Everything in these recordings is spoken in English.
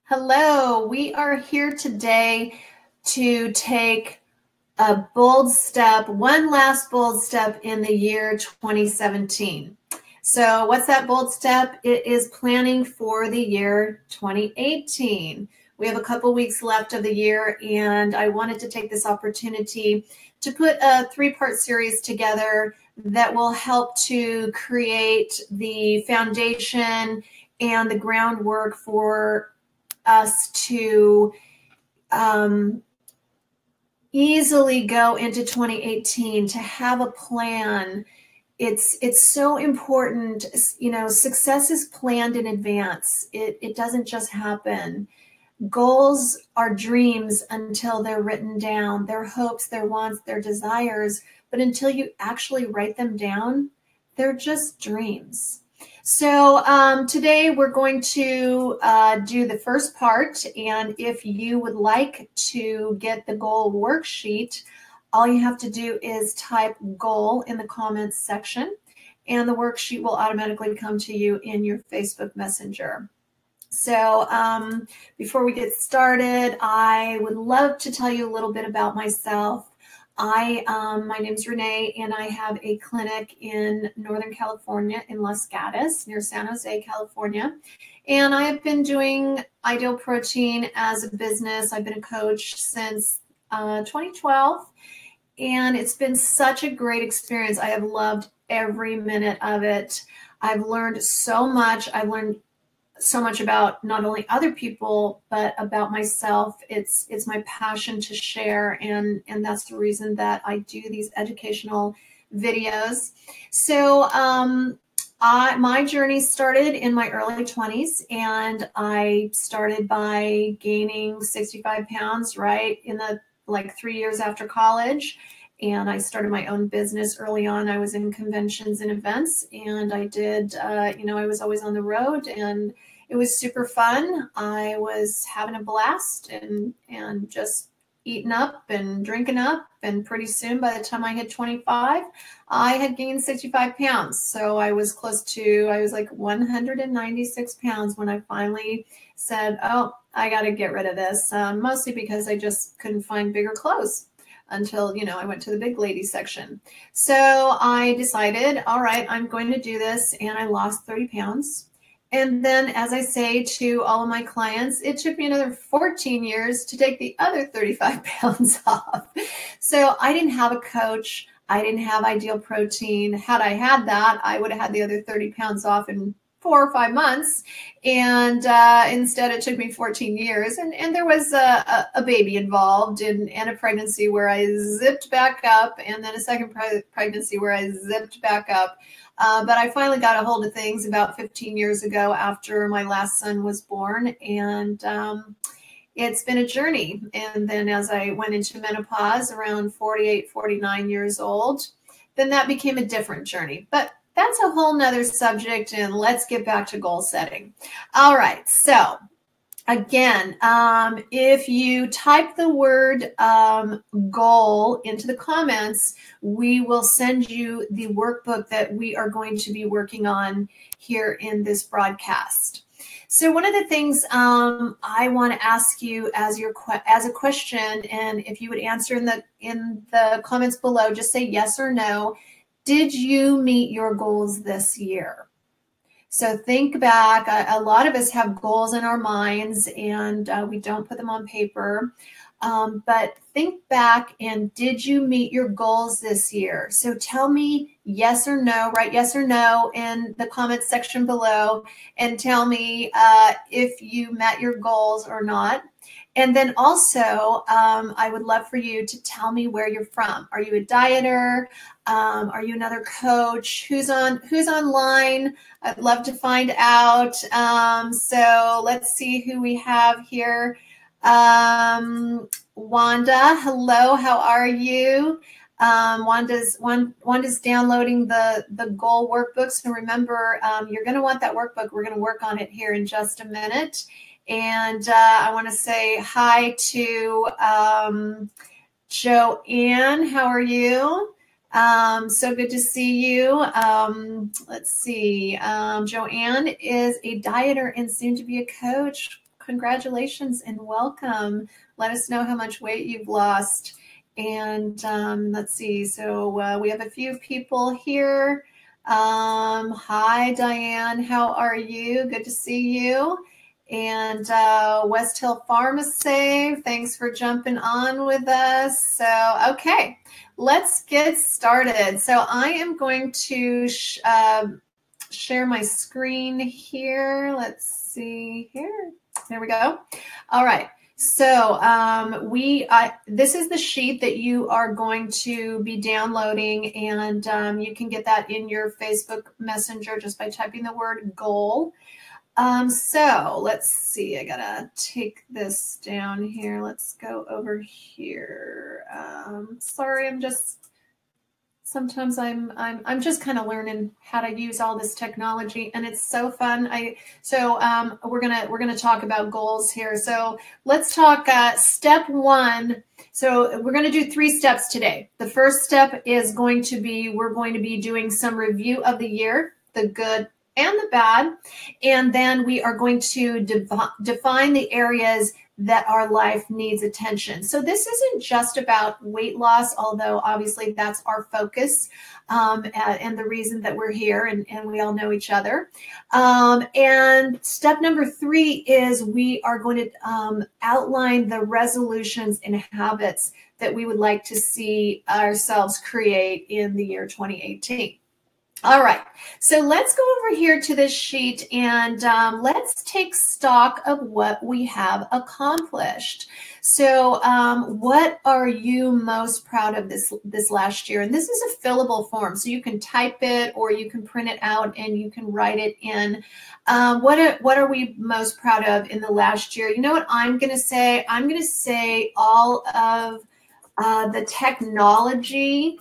Hello, we are here today to take a bold step, one last bold step in the year 2017. So what's that bold step? It is planning for the year 2018. We have a couple weeks left of the year, and I wanted to take this opportunity to put a three-part series together that will help to create the foundation and the groundwork for us to easily go into 2018, to have a plan. It's so important. Success is planned in advance. It doesn't just happen. Goals are dreams until they're written down. They're hopes, their wants, their desires. But until you actually write them down, they're just dreams. So today we're going to do the first part, and if you would like to get the goal worksheet, all you have to do is type goal in the comments section, and the worksheet will automatically come to you in your Facebook Messenger. So before we get started, I would love to tell you a little bit about myself. My name's Renee, and I have a clinic in Northern California in Los Gatos near San Jose, California. And I have been doing Ideal Protein as a business. I've been a coach since 2012, and it's been such a great experience. I have loved every minute of it. I've learned so much. I've learned so much about not only other people, but about myself. It's my passion to share, and that's the reason that I do these educational videos. So my journey started in my early 20s, and I started by gaining 65 pounds right in the 3 years after college. And I started my own business early on. I was in conventions and events, and I did, I was always on the road, and it was super fun. I was having a blast and just eating up and drinking up. And pretty soon, by the time I hit 25, I had gained 65 pounds. So I was like 196 pounds when I finally said, oh, I got to get rid of this, mostly because I just couldn't find bigger clothes until, I went to the big lady section. So I decided, all right, I'm going to do this. And I lost 30 pounds. And then, as I say to all of my clients, it took me another 14 years to take the other 35 pounds off. So I didn't have a coach. I didn't have Ideal Protein. Had I had that, I would have had the other 30 pounds off in 4 or 5 months. And instead, it took me 14 years. And there was a baby involved, and a pregnancy where I zipped back up, and then a second pregnancy where I zipped back up. But I finally got a hold of things about 15 years ago after my last son was born, and it's been a journey. And then as I went into menopause around 48, 49 years old, then that became a different journey. But that's a whole nother subject, and let's get back to goal setting. All right, so again, if you type the word goal into the comments, we will send you the workbook that we are going to be working on here in this broadcast. So one of the things I want to ask you as a question, and if you would answer in the comments below, just say yes or no. Did you meet your goals this year? So think back. A lot of us have goals in our minds, and we don't put them on paper. But think back, and did you meet your goals this year? So tell me yes or no. Write yes or no in the comments section below, and tell me if you met your goals or not. And then also, I would love for you to tell me where you're from. Are you a dieter? Are you another coach? Who's online? I'd love to find out. So let's see who we have here. Wanda, hello, how are you? Wanda's downloading the goal workbook. So remember, you're going to want that workbook. We're going to work on it here in just a minute. And I want to say hi to Joanne. How are you? So good to see you. Let's see. Joanne is a dieter and soon to be a coach. congratulations and welcome. Let us know how much weight you've lost. And let's see. So we have a few people here. Hi, Diane. How are you? Good to see you. And West Hill Pharmacy, thanks for jumping on with us. So, okay, let's get started. So I am going to share my screen here. Let's see here. There we go. All right. So this is the sheet that you are going to be downloading, and you can get that in your Facebook Messenger just by typing the word goal. So let's see, I gotta take this down here. Let's go over here. Sorry, sometimes I'm just kind of learning how to use all this technology, and it's so fun. We're gonna talk about goals here. So let's talk step one. So we're going to do 3 steps today. The first step is going to be, we're going to be doing some review of the year, the good and the bad, and then we are going to define the areas that our life needs attention. So this isn't just about weight loss, although obviously that's our focus and the reason that we're here, and we all know each other. And step number 3 is we are going to outline the resolutions and habits that we would like to see ourselves create in the year 2018. All right, so let's go over here to this sheet and let's take stock of what we have accomplished. So what are you most proud of this last year? And this is a fillable form, so you can type it or you can print it out and you can write it in. What are we most proud of in the last year? You know what I'm going to say? I'm going to say all of the technology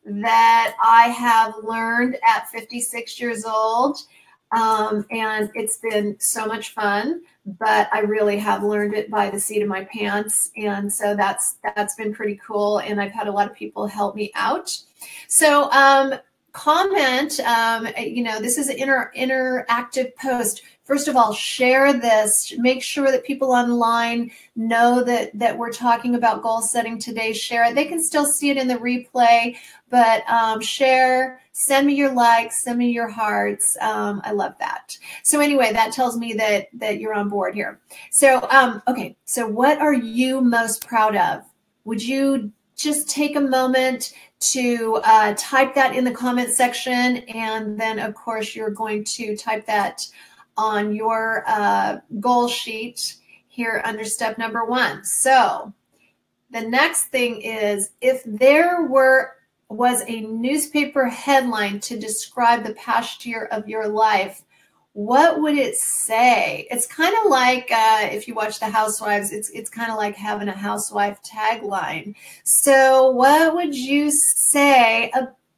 that I have learned at 56 years old, and it's been so much fun, but I really have learned it by the seat of my pants, and so that's been pretty cool, and I've had a lot of people help me out. So comment, this is an interactive post. First of all, share this. Make sure that people online know that we're talking about goal setting today. Share it. They can still see it in the replay, but share, send me your likes, send me your hearts. I love that. So anyway, that tells me that you're on board here. So, okay, so what are you most proud of? Would you just take a moment to type that in the comment section, and then of course you're going to type that on your goal sheet here under step number 1. So the next thing is, if there was a newspaper headline to describe the past year of your life, what would it say? It's kind of like if you watch The Housewives, it's kind of like having a housewife tagline. So what would you say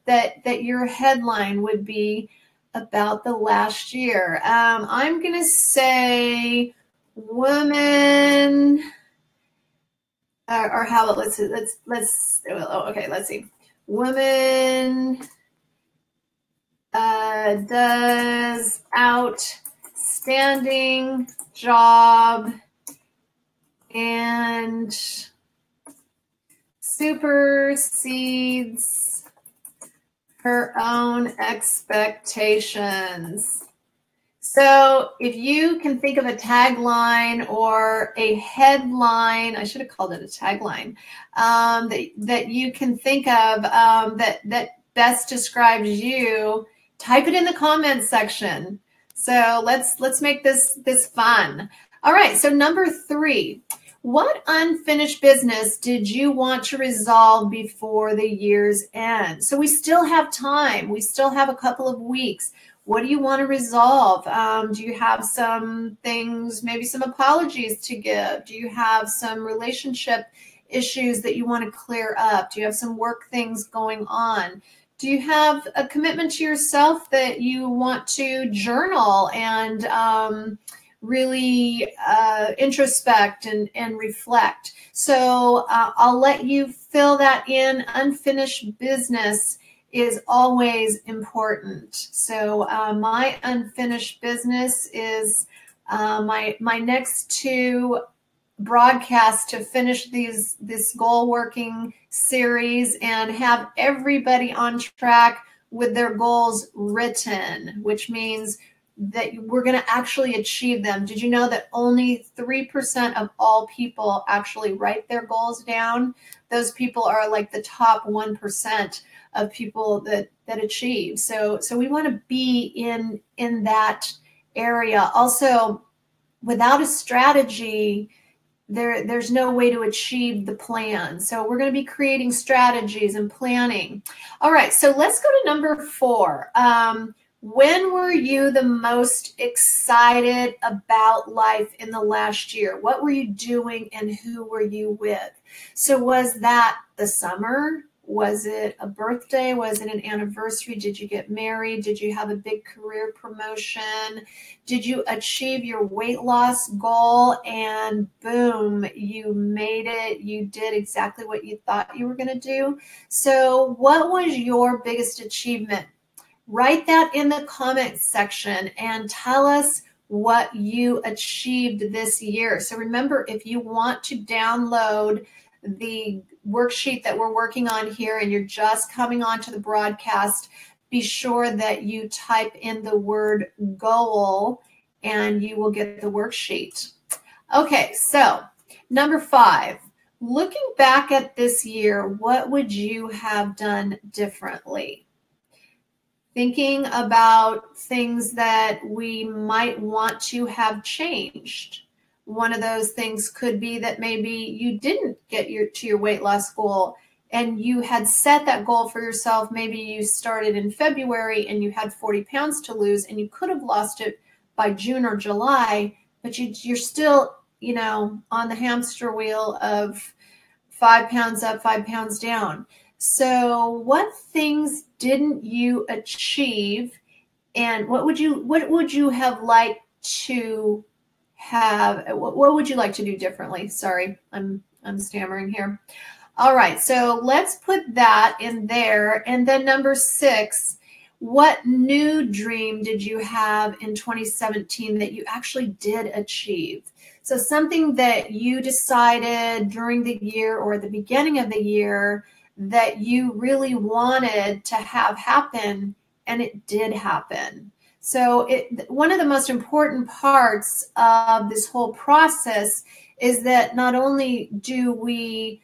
that your headline would be about the last year? I'm gonna say woman, or how about let's see, woman does outstanding job and supersedes her own expectations. So if you can think of a tagline or a headline, I should have called it a tagline, that you can think of that best describes you, type it in the comments section. So let's make this fun. All right, so number 3. What unfinished business did you want to resolve before the year's end? So we still have time. We still have a couple of weeks. What do you want to resolve? Do you have some things, maybe some apologies to give? Do you have some relationship issues that you want to clear up? Do you have some work things going on? Do you have a commitment to yourself that you want to journal and really introspect and reflect? So I'll let you fill that in. Unfinished business is always important. So my unfinished business is My next two broadcasts to finish this goal working series and have everybody on track with their goals written, which means that we're going to actually achieve them. Did you know that only 3% of all people actually write their goals down? Those people are like the top 1% of people that achieve. So we want to be in that area. Also, without a strategy, there's no way to achieve the plan. So we're going to be creating strategies and planning. All right, so let's go to number 4. When were you the most excited about life in the last year? What were you doing and who were you with? So was that the summer? Was it a birthday? Was it an anniversary? Did you get married? Did you have a big career promotion? Did you achieve your weight loss goal and boom, you made it? You did exactly what you thought you were going to do. So what was your biggest achievement? Write that in the comments section and tell us what you achieved this year. So remember, if you want to download the worksheet that we're working on here and you're just coming onto the broadcast, be sure that you type in the word goal and you will get the worksheet. Okay, so number 5, looking back at this year, what would you have done differently? Thinking about things that we might want to have changed. One of those things could be that maybe you didn't get to your weight loss goal and you had set that goal for yourself. Maybe you started in February and you had 40 pounds to lose and you could have lost it by June or July, but you're still, on the hamster wheel of 5 pounds up, 5 pounds down. So what things didn't you achieve and what would you have liked to have, what would you like to do differently? Sorry, I'm stammering here. All right, so let's put that in there. And then number 6, what new dream did you have in 2017 that you actually did achieve? So something that you decided during the year or at the beginning of the year that you really wanted to have happen, and it did happen. So one of the most important parts of this whole process is that not only do we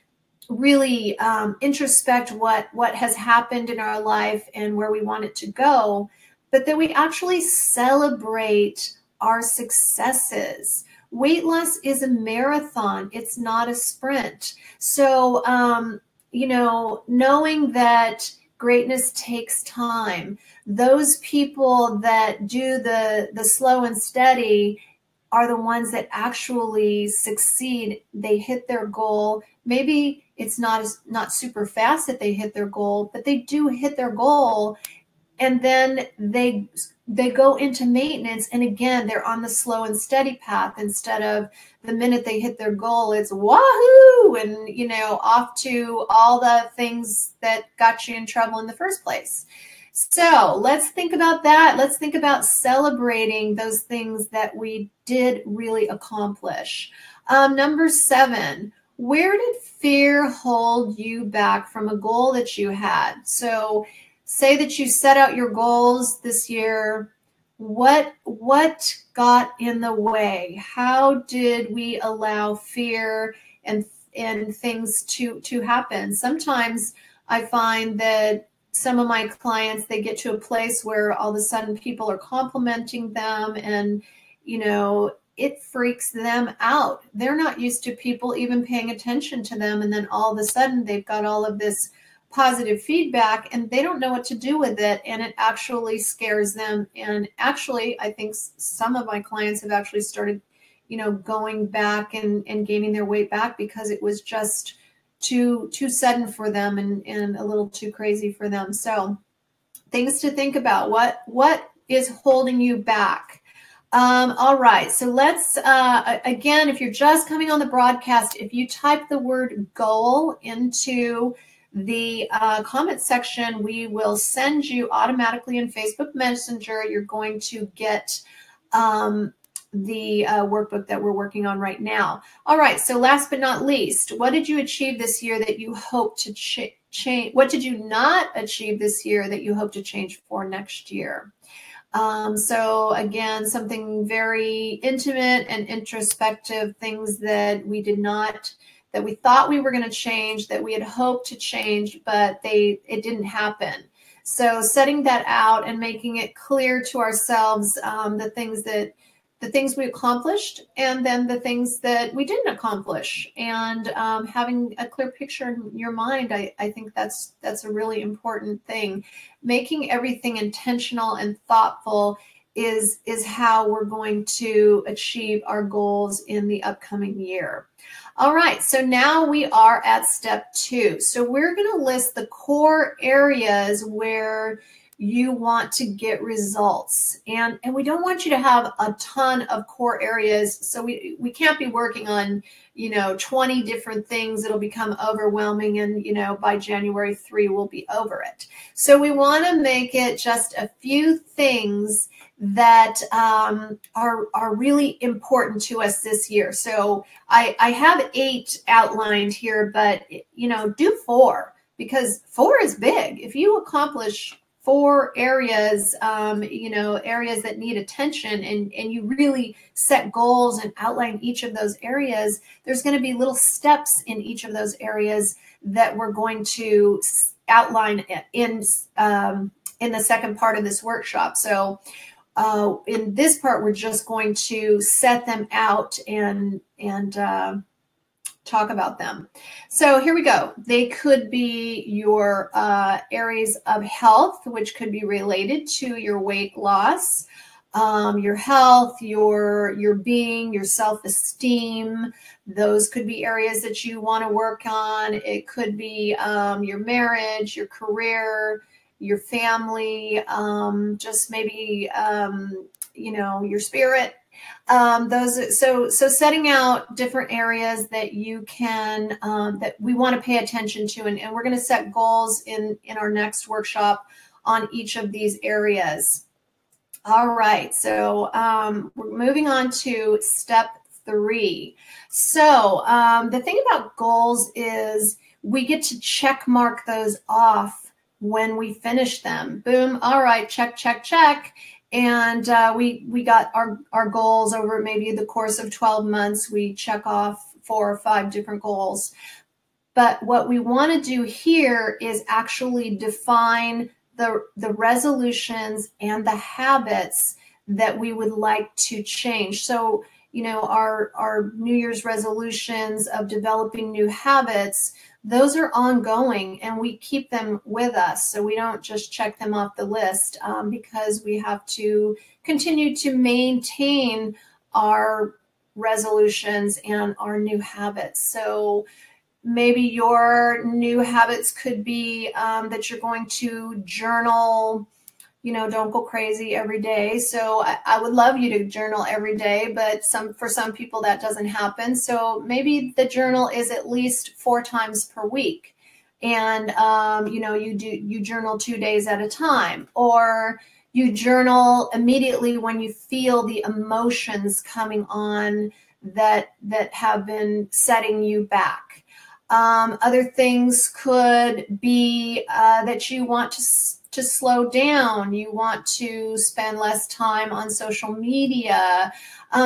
really introspect what has happened in our life and where we want it to go, but that we actually celebrate our successes. Weight loss is a marathon. It's not a sprint. So, knowing that greatness takes time, those people that do the slow and steady are the ones that actually succeed. They hit their goal. Maybe it's not super fast that they hit their goal, but they do hit their goal. And then they go into maintenance. And again, they're on the slow and steady path instead of the minute they hit their goal, it's wahoo! And, off to all the things that got you in trouble in the first place. So let's think about that. Let's think about celebrating those things that we did really accomplish. Number 7, where did fear hold you back from a goal that you had? So say that you set out your goals this year. What got in the way? How did we allow fear and things to happen? Sometimes I find that some of my clients, they get to a place where all of a sudden people are complimenting them and, it freaks them out. They're not used to people even paying attention to them. And then all of a sudden they've got all of this positive feedback and they don't know what to do with it. And it actually scares them. And actually, I think some of my clients have actually started, going back and gaining their weight back because it was just too sudden for them and a little too crazy for them. So things to think about. What is holding you back? All right, so let's, again, if you're just coming on the broadcast, if you type the word goal into the comment section, we will send you automatically in Facebook Messenger. You're going to get workbook that we're working on right now. All right, so last but not least, what did you achieve this year that you hope to change? What did you not achieve this year that you hope to change for next year? So again, something very intimate and introspective, things that we did not, that we thought we were going to change, that we had hoped to change, but it didn't happen. So setting that out and making it clear to ourselves the things we accomplished, and then the things that we didn't accomplish, and having a clear picture in your mind, I think that's a really important thing. Making everything intentional and thoughtful is how we're going to achieve our goals in the upcoming year. All right, so now we are at step 2. So we're going to list the core areas where you want to get results, and we don't want you to have a ton of core areas, so we can't be working on 20 different things. It'll become overwhelming, and by January 3 we'll be over it. So we want to make it just a few things that are really important to us this year. So I have 8 outlined here, but do 4, because 4 is big. If you accomplish 4 areas, areas that need attention, and you really set goals and outline each of those areas, there's going to be little steps in each of those areas that we're going to outline in the second part of this workshop. So in this part, we're just going to set them out and talk about them. So here we go. They could be your areas of health, which could be related to your weight loss, your health, your being, your self-esteem. Those could be areas that you want to work on. It could be your marriage, your career, your family, just maybe your spirit. So setting out different areas that you can that we want to pay attention to, and we're going to set goals in our next workshop on each of these areas. All right, so we're moving on to step 3. So the thing about goals is we get to check mark those off when we finish them. Boom, all right, check, check, check. And we got our goals over maybe the course of 12 months. We check off 4 or 5 different goals. But what we want to do here is actually define the resolutions and the habits that we would like to change. So, our New Year's resolutions of developing new habits, those are ongoing, and we keep them with us. So we don't just check them off the list because we have to continue to maintain our resolutions and our new habits. So maybe your new habits could be that you're going to journal. Don't go crazy every day. So I would love you to journal every day, but for some people that doesn't happen. So maybe the journal is at least 4 times per week, and you journal 2 days at a time, or you journal immediately when you feel the emotions coming on that have been setting you back. Other things could be that you want to slow down. You want to spend less time on social media,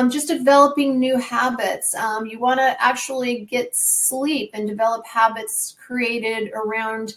just developing new habits. You want to actually get sleep and develop habits created around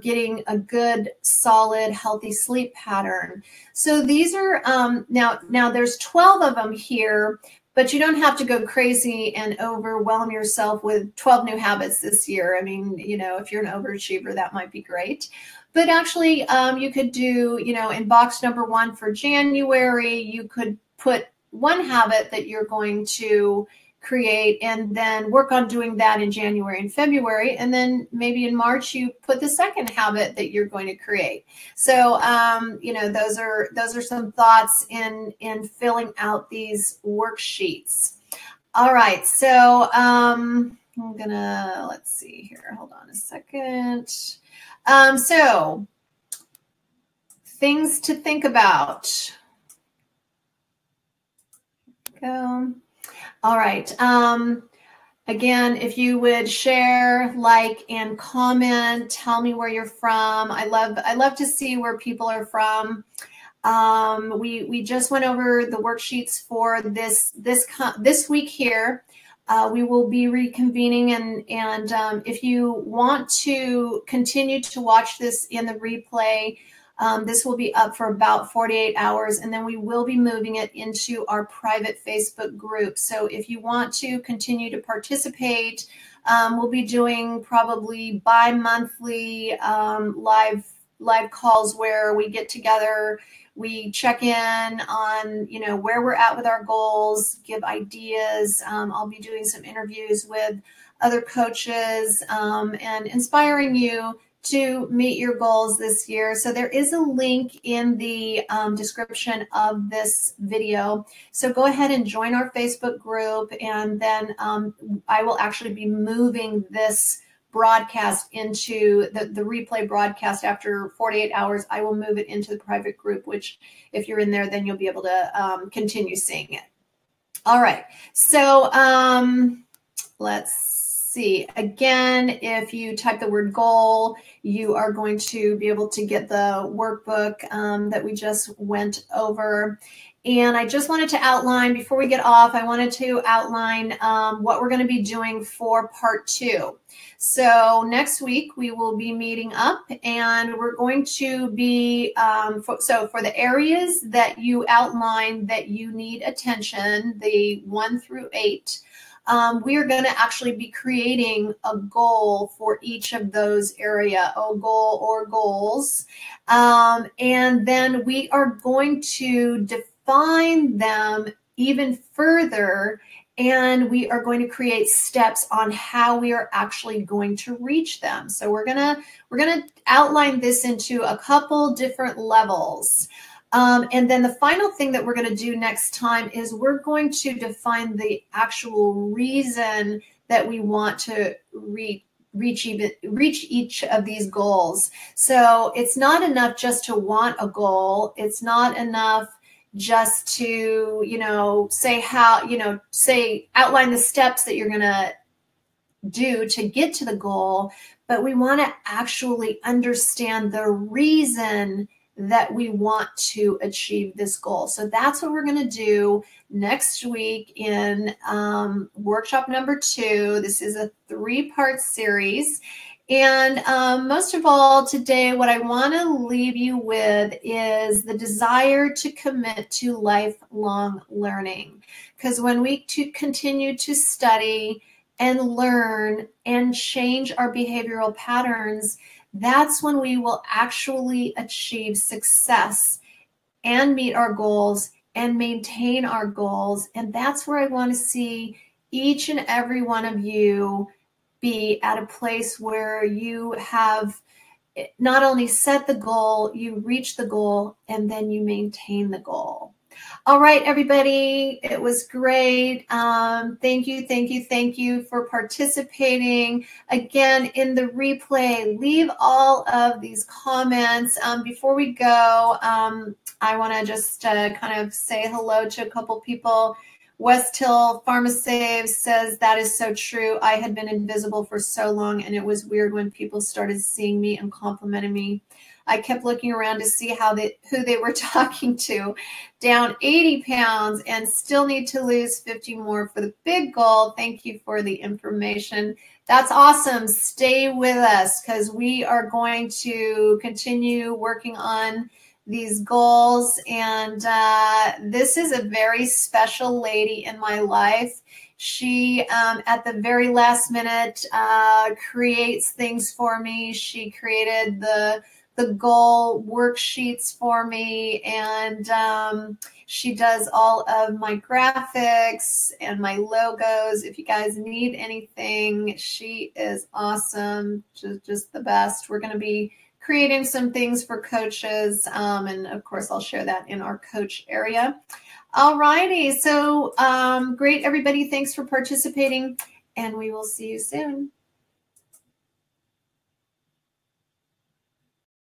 getting a good, solid, healthy sleep pattern. So these are, now there's 12 of them here, but you don't have to go crazy and overwhelm yourself with 12 new habits this year. I mean, if you're an overachiever, that might be great. But actually, you could do, in box number 1 for January, you could put 1 habit that you're going to create, and then work on doing that in January and February. And then maybe in March, you put the 2nd habit that you're going to create. So, those are some thoughts in filling out these worksheets. All right. So, I'm gonna, let's see here. Hold on a second. So things to think about. go. All right. Again, if you would share, like, and comment, tell me where you're from. I love to see where people are from. We just went over the worksheets for this week here. We will be reconvening, and if you want to continue to watch this in the replay, this will be up for about 48 hours, and then we will be moving it into our private Facebook group. So if you want to continue to participate, we'll be doing probably bi-monthly live calls where we get together, we check in on, where we're at with our goals, give ideas. I'll be doing some interviews with other coaches and inspiring you to meet your goals this year. So there is a link in the description of this video. So go ahead and join our Facebook group, and then I will actually be moving this broadcast into the replay broadcast after 48 hours. I will move it into the private group, which if you're in there, then you'll be able to continue seeing it. All right. So let's see. Again, if you type the word goal, you are going to be able to get the workbook that we just went over. And I just wanted to outline, before we get off, I wanted to outline what we're going to be doing for part 2. So next week we will be meeting up, and we're going to be, for the areas that you outline that you need attention, the 1 through 8, we are going to actually be creating a goal for each of those area, a goal or goals. And then we are going to define them even further, and we are going to create steps on how we are actually going to reach them. So we're gonna outline this into a couple different levels. And then the final thing that we're going to do next time is we're going to define the actual reason that we want to reach each of these goals. So it's not enough just to want a goal. It's not enough just to, outline the steps that you're going to do to get to the goal, but we want to actually understand the reason that we want to achieve this goal. So that's what we're going to do next week in workshop number 2. This is a 3-part series. And most of all, today, what I want to leave you with is the desire to commit to lifelong learning. Because when we continue to study and learn and change our behavioral patterns, that's when we will actually achieve success and meet our goals and maintain our goals. And that's where I want to see each and every one of you be at a place where you have not only set the goal, you reach the goal, and then you maintain the goal. All right, everybody, it was great. Thank you for participating. Again, in the replay, leave all of these comments. Before we go, I want to just kind of say hello to a couple people. West Hill PharmaSave says, that is so true. I had been invisible for so long, and it was weird when people started seeing me and complimenting me. I kept looking around to see who they were talking to. Down 80 pounds and still need to lose 50 more for the big goal. Thank you for the information. That's awesome. Stay with us, because we are going to continue working on these goals. And this is a very special lady in my life. She, at the very last minute, creates things for me. She created the goal worksheets for me, and she does all of my graphics and my logos. If you guys need anything, she is awesome, just the best. We're going to be creating some things for coaches, and of course I'll share that in our coach area. All righty, so great, everybody. Thanks for participating, and we will see you soon.